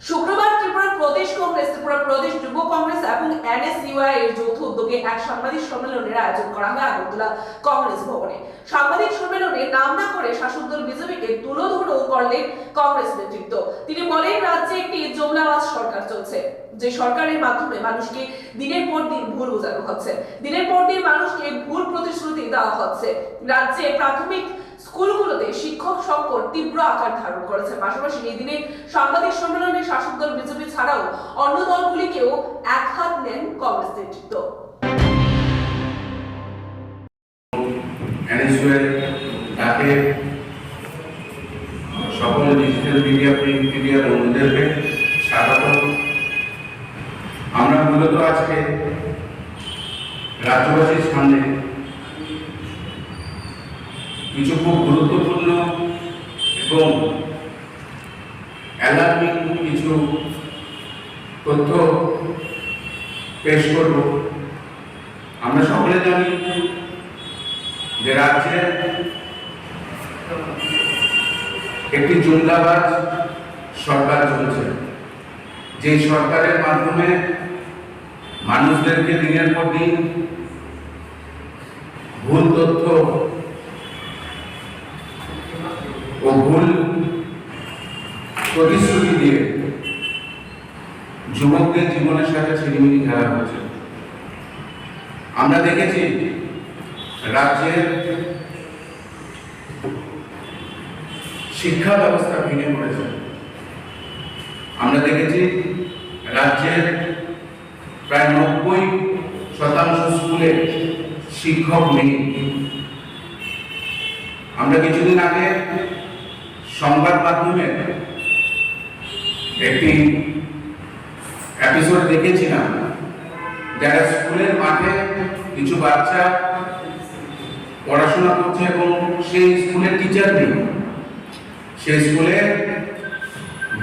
শুক্রবার ত্রিপুরা প্রদেশ কংগ্রেস, ত্রিপুরা প্রদেশ যুব কংগ্রেস এবং এনএসইউআই এর যৌথ উদ্যোগে এক সাংবাদিক সম্মেলনের আয়োজন করা হয় আগরতলা কংগ্রেস ভবনে। সাংবাদিক সম্মেলনে নাম না করে শাসক দল বিজেপিকে তুলোধুলো করলেন কংগ্রেস নেতৃত্ব। তিনি বলেন, রাজ্যে একটি জুমলাবাজ সরকার চলছে, যে সরকারের মাধ্যমে মানুষকে দিনের পর দিন ভুল বোঝানো হচ্ছে, দিনের পর দিন মানুষকে ভুল প্রতিশ্রুতি দেওয়া হচ্ছে। রাজ্যে প্রাথমিক স্কুলগুলোতে শিক্ষক সংকট তীব্র আকার ধারণ করেছে। পাশাপাশি এই দিনে সাংবাদিক সম্মেলনে শাসক দল বিজেপি ছাড়াও অন্য দলগুলিকেও এক হাত নেন কংগ্রেস নেতৃত্ব। তাকে সকল ডিজিটাল মিডিয়া, প্রিন্ট মিডিয়া বন্ধুদেরকে স্বাগত। আমরা মূলত আজকে রাজ্যবাসীর সামনে কিছু খুব গুরুত্বপূর্ণ এবং অ্যালার্মিং কিছু তথ্য পেশ করব। আমরা সকলে জানি যে রাজ্যে একটি জুমলাবাজ সরকার চলছে, যে সরকারের মাধ্যমে মানুষদেরকে দিনের পর দিন ভুল তথ্য ও ভুল প্রতিশ্রুতি দিয়ে যুবকদের জীবনের সাথে ছিনিমিনি খেলা হচ্ছে। আমরা দেখেছি রাজ্যের শিক্ষা ব্যবস্থা ভেঙে পড়েছে। আমরা দেখেছি রাজ্যের প্রায় 90% স্কুলে শিক্ষক নেই। আমরা কিছুদিন আগে সংবাদ মাধ্যমে একটি এপিসোড দেখেছিলাম, যারা স্কুলের মাঠে কিছু বাচ্চা পড়াশোনা করছে এবং সেই স্কুলের টিচার নেই। সেই স্কুলে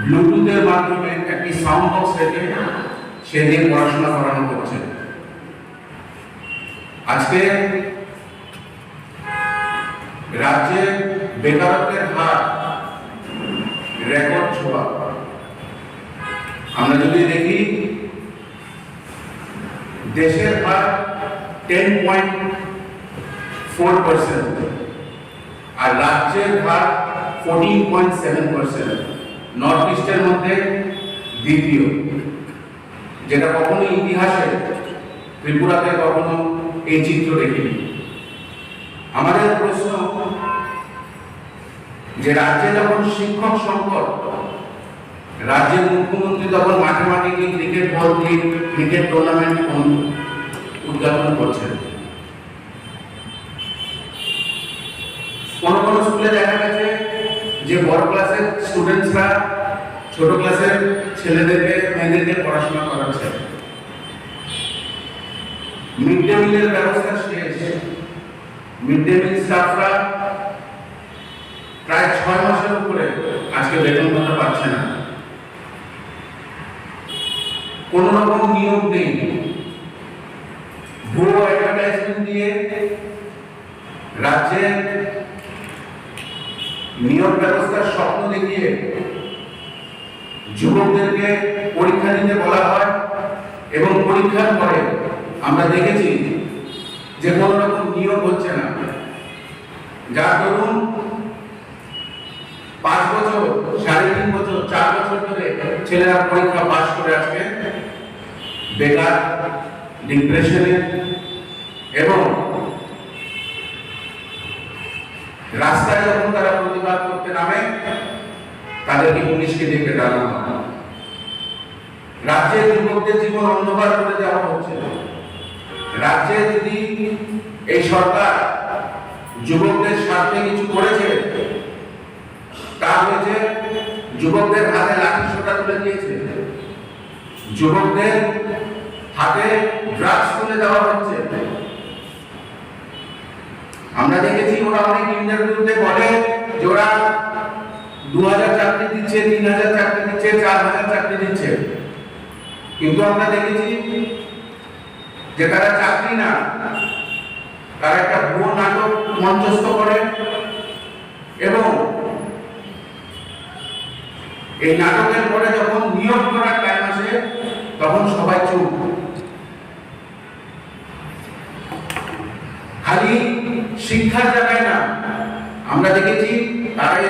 ব্লুটুথের মাধ্যমে একটি সাউন্ড বক্স রেখে সেদিন পড়াশোনা করানো হচ্ছে। আজকে রাজ্যে বেকারত্বের হার রেকর্ড ছোঁয়া। আমরা যদি দেখি দেশের হার 10.4% আর রাজ্যের হার 14.7%। নর্থ ইস্টের মধ্যে দ্বিতীয়, যেটা কখনো ইতিহাসে ত্রিপুরাতে কখনো এই চিত্র দেখিনি। আমাদের প্রশ্ন যে রাজ্যে যখন শিক্ষক সংকট, রাজ্যের মুখ্যমন্ত্রী তখন মাঠে মাঠে গিয়ে ক্রিকেট বল দিয়ে ক্রিকেট টুর্নামেন্ট উদযাপন করছেন। কোন কোন স্কুলে দেখা গেছে যে বড় ক্লাসের স্টুডেন্টসরা ছোট ক্লাসের ছেলেদেরকে মেয়েদেরকে পড়াশোনা করাচ্ছে। মিড ডে মিলের ব্যবস্থা শেষ। মিড ডে মিল স্টাফরা প্রায় 6 মাসের উপরে আজকে বেতন ভাতা পাচ্ছে না। কোন রকম নিয়োগ নেই। ভুয়ো অ্যাডভার্টাইজমেন্ট দিয়ে রাজ্যের নিয়োগ ব্যবস্থার স্বপ্ন দেখিয়ে যুবকদেরকে পরীক্ষা দিতে বলা হয় এবং পরীক্ষার পরে আমরা দেখেছি যে কোন রকম নিয়োগ হচ্ছে না। যার দরুন 5 বছর, 3.5 বছর, 4 বছর ধরে ছেলেরা পরীক্ষা পাশ করে আজকে বেকার, ডিপ্রেশনে এবং রাস্তায় যখন তারা প্রতিবাদ করতে নামে তাদেরকে পুলিশকে ডেকে ডাকানো হয়। রাজ্যের যুবকদের জীবন অন্ধকার করে দেওয়া হচ্ছে। রাজ্যে যদি এই সরকার যুবকদের স্বার্থে কিছু করেছে, তা হয়েছে যুবকদের হাতে লাঠি সোটা তুলে দিয়েছে, যুবকদের হাতে ড্রাগস তুলে দেওয়া হচ্ছে। আমরা দেখেছি ওরা অনেক ইন্টারভিউতে বলে যে ওরা 2000 চাকরি দিচ্ছে, 3000 চাকরি দিচ্ছে, 4000 চাকরি দিচ্ছে, কিন্তু আমরা দেখেছি যে তারা চাকরি না, তারা একটা ভুয়ো নাটক মঞ্চস্থ করে এবং এই নাটকের পরে যখন নিয়োগ খালি শিক্ষার জায়গায় না, আমরা দেখেছি তারা এই